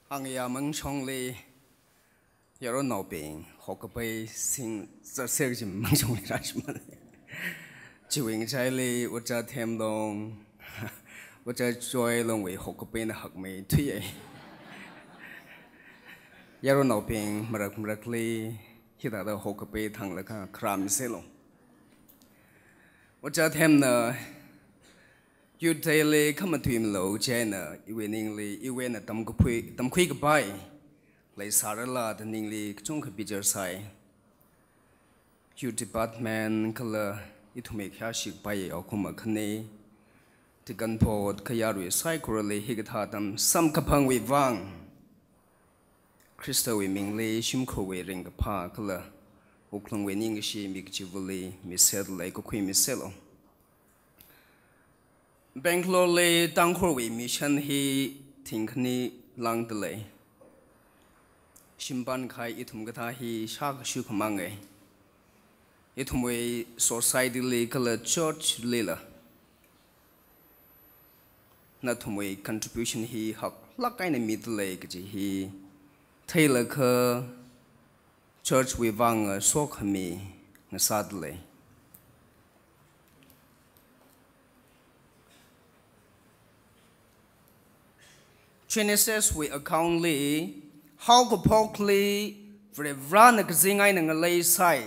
ang yamang chongli yaro no ping hokapai sing ser jim mang chongli rashman chiwing chaili ucha them long ucha joy long we hokapai na hak me thuye yaro no ping marakli hita da hokapai thang la ka kram se long ucha them na you daily come to him low china eveningly even a tam quick by lay sarala the ningly chung picture sai you department color it make hashik by okuma khane the gun pod kayaru cyclely higata tam some kapang we wang crystal we mingly shimko we ring pa color oklong we ning shi mikchivuli misel like ko miselo Bangalore Tangkhul we mission he think ni lang delay. Shimban kai itum gata he shak shukamange. Itum we society legal church lila. Natum we contribution he hak lakai na middle lake he Taylor ka church we vang sok me sadly. Genesis we account li how ko pokli vre vran ka zingai na ngalai sai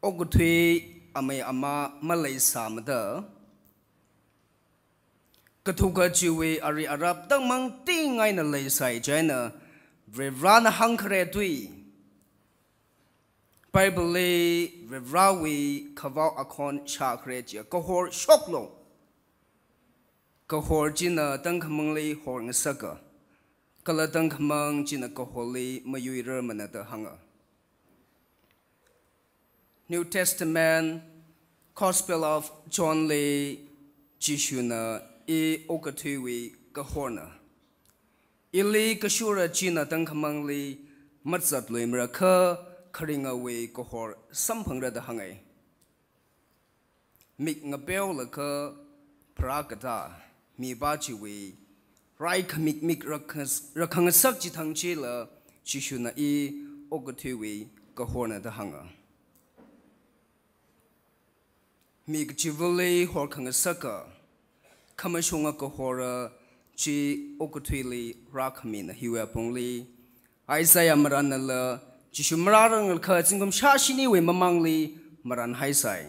oguthui amai ama malai samda kathuka chiwe ari arab tang mang tingai na lai sai jaina vre vran hangkre tui bible li vre vrawi khawa akhon chakre chi ko hor shoklo Kahor jina tangkamangli horng saka. Kala tangkamang jina kaholi mayuira manata hanga. New Testament Gospel of John Lee Jishuna e okatui kahorna. Ili kashura jina tangkamangli matzat limra ka karinga we kahor sampangra da hangai. Mik ngabel laka pragata. Mi bachi we rai mik rakhang sak chi thang chi la chishu na I ogatu we kahorna da hanga mi chivuli hor khang saka kamashunga kahora chi ogatu li rakmin hiwa pongli Isaiah maran la chishu mararang kha chingum shashini we mamangli maran haisai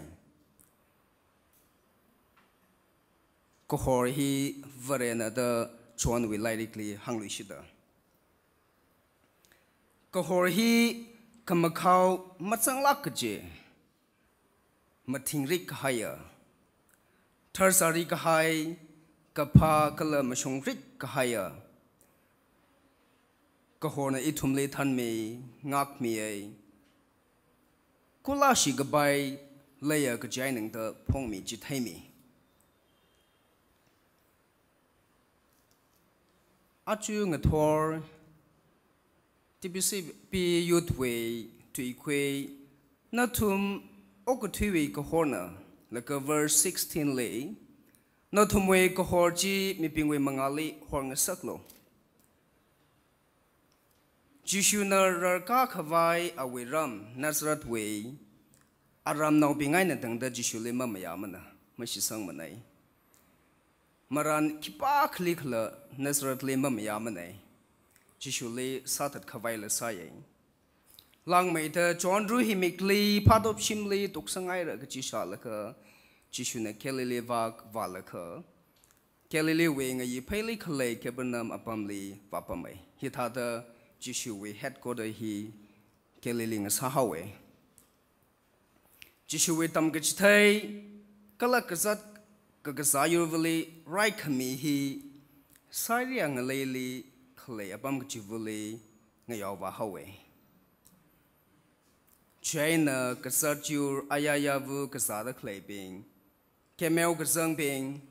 Kohor he varena the chuan we likely hungry shida. Kohor he kamakau matsang lakaje mating rik haya Tarsari kahai kapa kala mashong rik kahaya Kohorna itumle tan me ngak me a Kulashi gabai laya kajainang the pong me jitami. Achu ngator TBCB youth way to equate natum okutui kohorna like verse 16 lay natum way kohorji mipingwe mangali horng saklo Jishuna rarka kavai awiram Nazareth way aram now bingai na tang da jishule mamayamana mashisang manai Maran kipa klikla Nazareth le mamayamane Jishule satat kavaila saye Lang maita John Drew himikli padop shimli tuksangai ra jishalaka Jishuna kelile vak valaka Kelile wing a yipeli kale kebernam apamli papame Hitata Jishuwe headquarter he keliling sahawe Jishuwe tamgachtai kalakazat Kagasayurvali right kami he Sariang lely clay abam chivuli ngayawa hawe China kasarjur ayayavu kasada clay bing Kemel kasang bing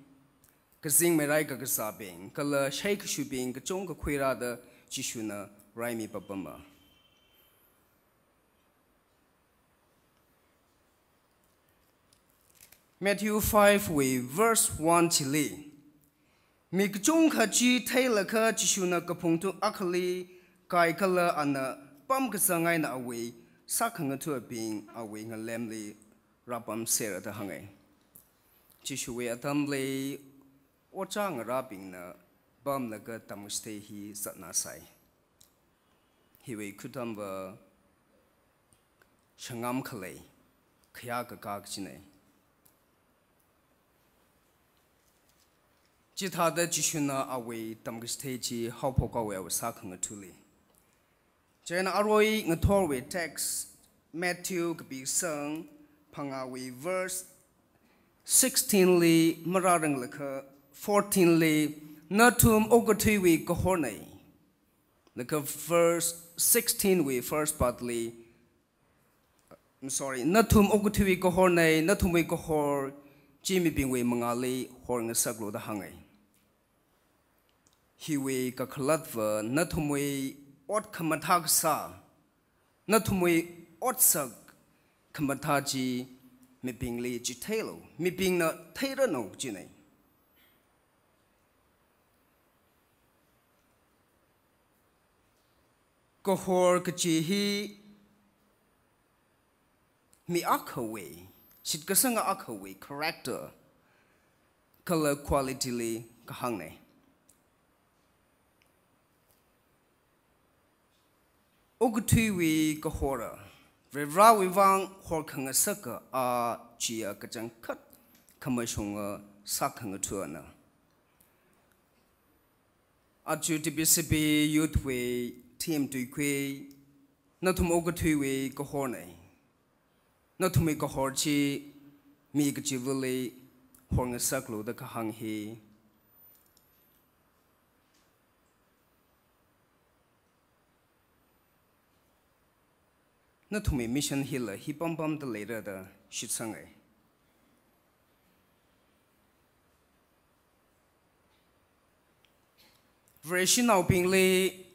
Kasing merai kasabing Kala shake shubing kachong kakwirada Jishuna raimi papama Matthew 5 we verse 1 chili มีกจงขจีไทยละค่ะจิชุนักพงตุอัคลีกายกละอันน่ะปั๊มกษงายน่ะเอาไว้สักขังทั่วปิงเอาไว้เงเลมลีรับปั๊มเสียระหังไงจิชุเวอตัมลีโอจ้างรับปิงน่ะปั๊มละก็ตัมสเตฮีสัตนาไซฮิเวคุตัมว่าชงามขเลยขยากกากจิเนจิตาเดจิชุนาเอาไว้ตัมกสเตจีฮาวพกเอาไว้เอาสักขังทุลีเจนอารอยเงทอร์เวเท็กซ์แมทธิวกับบิสังพังเอาไว้ verse 16ลีมารารังเลค่ะ14ลีนัทุมอกทุยวีกฮอร์เนยเลค่ะ verse 16วี first part ลี I'm sorry นัทุมอกทุยวีกฮอร์เนยนัทุมวีกฮอร์จีมีปิงวีมังอาลีฮอร์เงสักโลดะหังไงฮิวีกับขลัดว่านัทุมวีอดขมันทักษะนัทุมวยอดสักขมันทัจีมีปิงลีจิเทโลมีปิงน่ะเทระโนจีไหนก็ฮอร์กจีฮีมีอักเวสิทธิ์กษังอักเว character color quality ลีก็หังไหนอกทุยวีก็ฮอร์เวลาวิวังฮอร์ขังสักอาจียกจังคัดขมาชงสักขังทัวนะอาจู TBCB youth way team ตุยควีนัทุมอกทุยวีก็ฮอร์ไหนนัทุมก็ฮอร์จีมีกจิวลีฮอร์สักโลดก็หังฮีนั่นทุ่มมิชชั่นฮิลล์ฮิปัมปัมตะเลระดาชิดสังไงเวรชินเอาปิงเล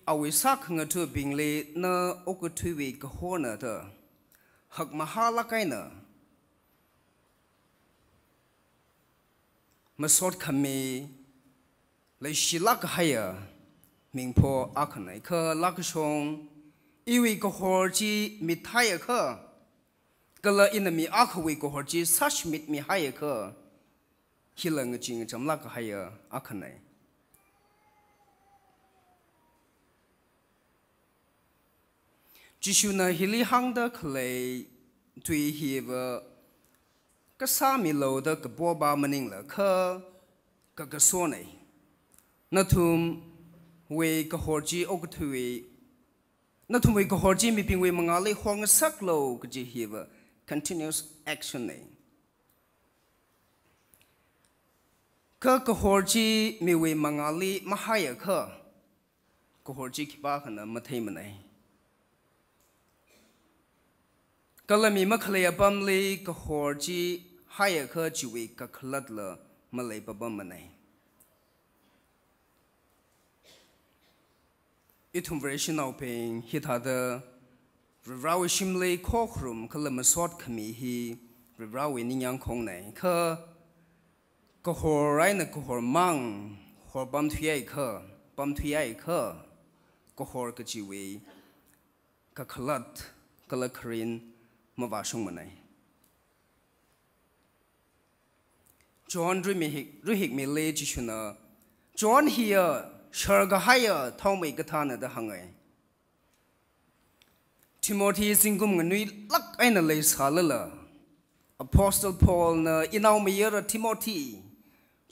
เอาไว้สักเงินทั่วปิงเลน่ะอกทุยวีก็หัวน่ะเถอะหักมาหาลักไงน่ะมาสอดขมีเลยชิลักให้อ่ะมิงพออักไหนคือลักชงอีวีก็ฮอร์จีมิทายค่ะก็เลยอินมีอักวีก็ฮอร์จีซัชมิดมีให้ค่ะฮิลังจริงจำลักให้อักไหนจิชุนาฮิลิฮังเดคเลยตุยฮีวก็สามีโลดก็บัวบามันนิงละค่ะก็กระส่วนไหนนั่นทุ่มเวก็ฮอร์จีอกทุยนั่นทุ่มวิกฮอร์จีมีปิงเวมังอาลีฮองสักโลกจีฮีว continuous action เนี่ยก็ฮอร์จีมีเวมังอาลีมาให้ก็ฮอร์จีคิดว่าขนาดมาเทมันไหนก็เลยมีมาเคลียบัมลีก็ฮอร์จีให้จีเวก็คลัดละมาเลยบัมมันไหนอีทุ่มเวรชินเอาเพงฮิตาเดเราชิมเลยข้อครุมก็เลยมาสอดขมีฮีเราเวนิยังคงไหนก็หัวไรนะก็หัวมังหัวบัมทุยไอ้บัมทุยไอ้ก็หัวก็จีวีก็ขลัดก็เลยครินมาว่าชงมันไหนจอห์นรู้หิกมีเลจิชุนะจอห์นเฮียชาร์กให้ท้องไม่กระทานเดหังไงทิโมธีสิงกุมกันนุยลักไอ้นั่นเลยสาลละ Apostle Paul นะอินเอาไม่เยอะทิโมธี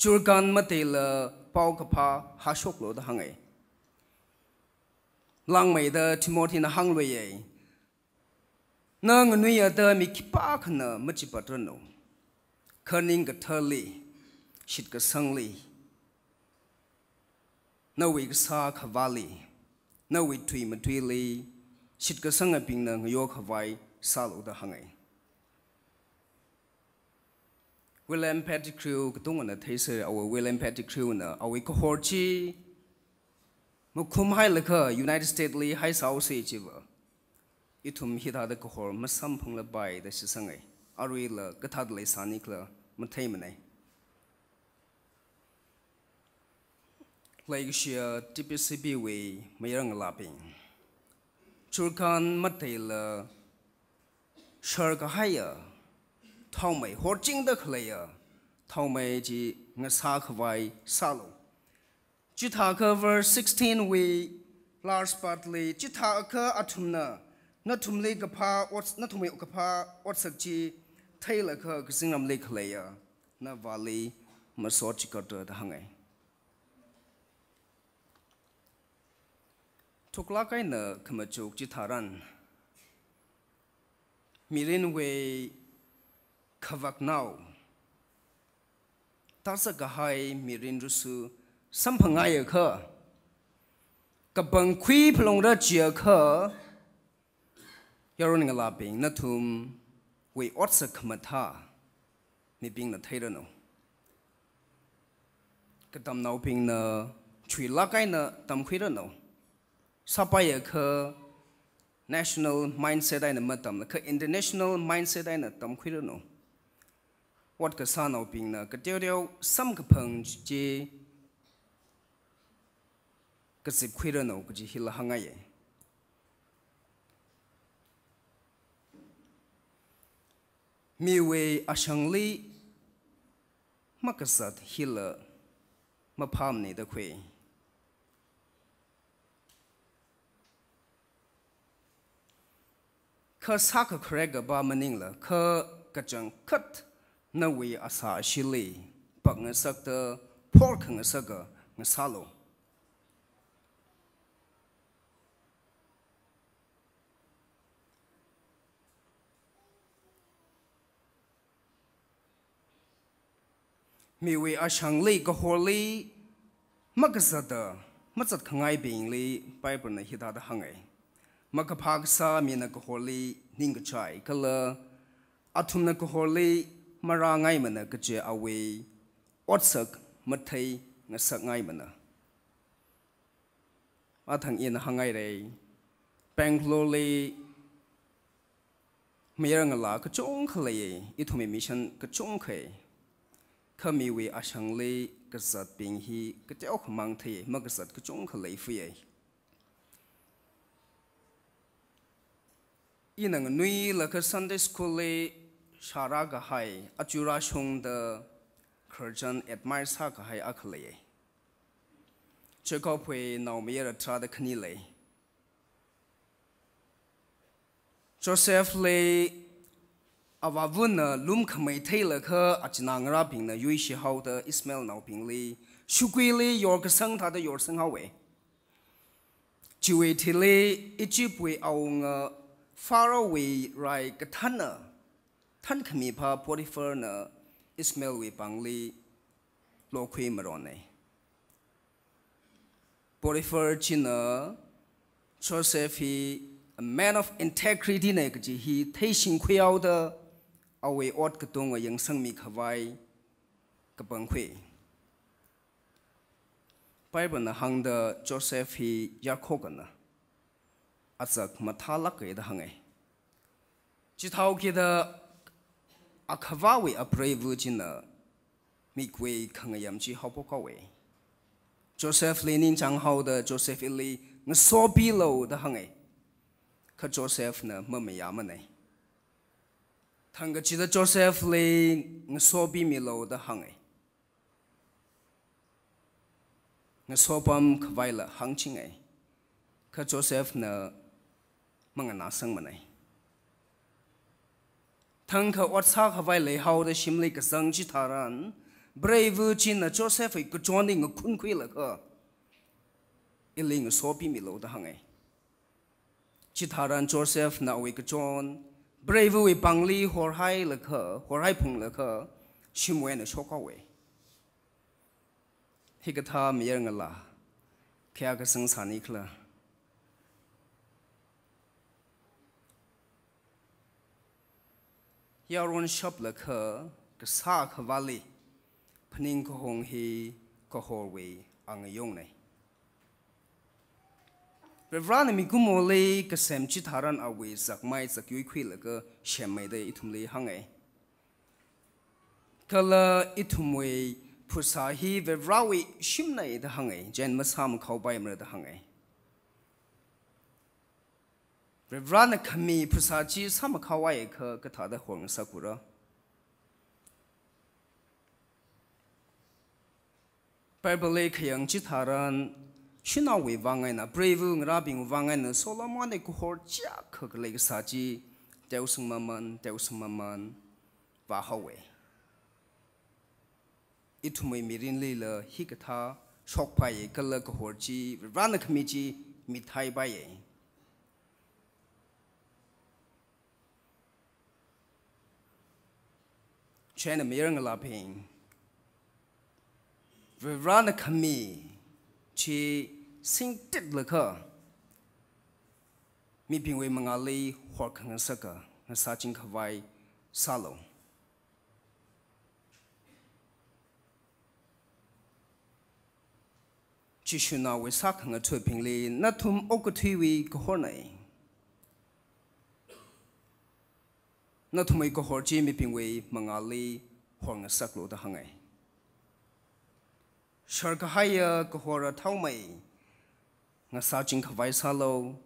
จูกันมาเตลเป่ากระพาหาชกโลดหังไงลังไม่เดทิโมธีนะหังเลยนั่งนุยเดมีคิปาขนาไม่จิปัตรโนคันนิงกับเธอลีชิดกับสังลีนาวิกษาขวาลีนาวิทุยมาทุยลีชิดกษังปิงนังโยขวายสาลุดหังไงวิลเลมแพทริคริวก็ต้องวันนั้นเทเซอร์เอาวิลเลมแพทริคริวนะเอาไว้ก็ฮอร์จีมุคุมให้เลยค่ะ United States ลีให้สาวเสียจีวะอีทุ่มฮิตาเดก็ฮอร์มาสัมพังละใบเดชิสังไงอารุยละก็ทัดเลยสานิกละมันเทมันไง like share TBCB way mayang laping. Churkan matela sharka haya thao mai horching the claya thao mai ji ngasak vai salo. Jitaka verse 16 we large partly jitaka atumna natumle kapa what's natume ukapa what's ji tailor ka singram lake claya na valley masochikata the hangai. Tuklakai na kamachuk jitaran. Mirin way kavak now. Tasa gahai mirin rusu sampangaya ka. Kabang kui pelong rajia ka. Yaroning alaping natum way otsa kamata. Ni bing na tayrano. Katam now ping na chui lakai na tam kwirano. Sapaya ka national mindset ay na matam ka international mindset ay na tam kwirano. What ka sana ping na katyo sam kapang je kasip kwirano kaji hila hangaye. Miwe ashangli makasat hila mapam ni da kwe. Ka saka krega ba maningla ka kachang kat na we asa shili pag nga sakta pork nga saga nga salo. Mi we ashang li ka horli magasada matsat kangay bing li Bible na hita da hangay. Makapagsa mina kahorli ningachai kala atum na kahorli marangay mana kaje awe otsak matay ngasak ngay mana. Atang ina hangay ray Bangalore li mayang ala kachong kalay itumi mission kachong kay kamiwi asang li kasat binghi kateok mang thay magasat kachong kalay fuyay. Inang nui laka Sunday school le shara gahai achura shong the Kurjan admire sa gahai akhle. Chekau pwe nau mera tra the kanile. Joseph le awavuna lum kamay tailor ka achinang raping na yui shi hao the Ismail nau ping le shukui le yor kasang ta the yor sang hawe. Jiwe tile ichipwe aung far away right katana tan kami pa Potiphar na Ismail we pangli lokwe marone. Potiphar china Joseph he a man of integrity na kaji he taishin kwe da away ot katong a yang sang mi kawai kapang kwe. Bible na hang da Joseph he yakogana. Atsak matalak da hangay. Jitao kita akawawi a brave virgin mikwe kangayam ji hopokawe. Joseph Lenin chang how the Joseph Ili ngasobi lo da hangay. Ka Joseph na mamayamane. Tanga chida Joseph Le ngasobi milo da hangay. Ngasopam kawaila hangchingay. Ka Joseph na mga nasang manay. Tangka watsa kawai le how the Shimray kasang jitaran, brave chin na Joseph ay kujoning a kunkwi la ka. Iling sopi milo da hangay. Jitaran Joseph na awi kujon, brave we bangli horhai la ka, horhai pung la ka, Shimray na shokawe. Hikata miyang ala, kaya kasang sanikla. Yaron shop la ka sa valley paning ko hong hi ko horwe ang yong nei. Revran mi gumole ka sem chitaran awe sak mai sak yui khwi la ka shem mai de itum le hangai. Kala itumwe Pusahi ve rawi Shimray the Hungay, Jen Masam Cowbaimer the Hungay. Revrana Kami Pusachi Sama Kawai Kata the Horn Sakura. Bible Kayang Chitaran, Shinawi Vangana, Brave Rabbing Vangana, Solomonic Horjak, Lake Saji, Deusumaman, Vahawe. Itumay Mirin Lila, Hikata, Shokpai, Kalak Horji, Rana Committee, Mitai Baye. China Mirang Laping. Rana Kami, Chi Sing Titlaka. Mipingwe Mangali, Horkang Saka, Nasajin Kawai, Salo. Chishuna we sakang a trippingly, Natum Okutiwi Kohornay. Natumay Kohorji Mipingwe Mangali, Horng Saklo the Hangay. Sharkahaya Kohora Taumay, Nasajin Kawai Salo.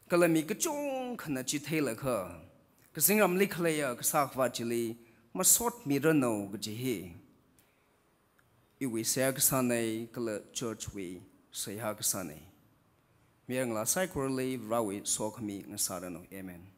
Kalami Kajong Kanachi Taylor Kerr. Kasingram Liklaya Kasakvachili, Masort Mirano Gajihi. Iwi Sayakasane, Kala Church we Sayakasane. Mirangla Sakurali, Rawi Sokami, Nasarano. Amen.